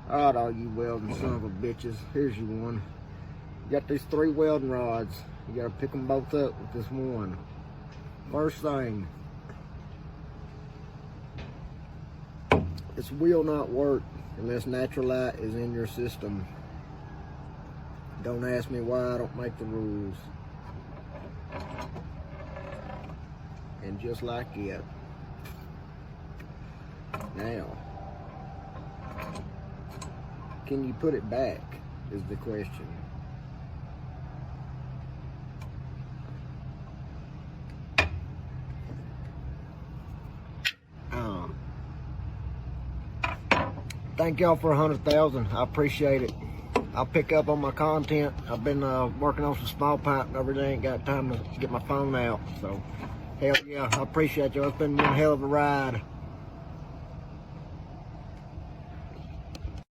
Alright, all you welding son of a bitches, here's you one. You got these 3 welding rods. You gotta pick them both up with this one. First thing, this will not work unless natural light is in your system. Don't ask me why, I don't make the rules. And just like it. Now, can you put it back is the question. Thank y'all for 100,000. I appreciate it. I'll pick up on my content. I've been working on some small pipe and everything. Ain't got time to get my phone out. So, hell yeah, I appreciate y'all. It's been one hell of a ride.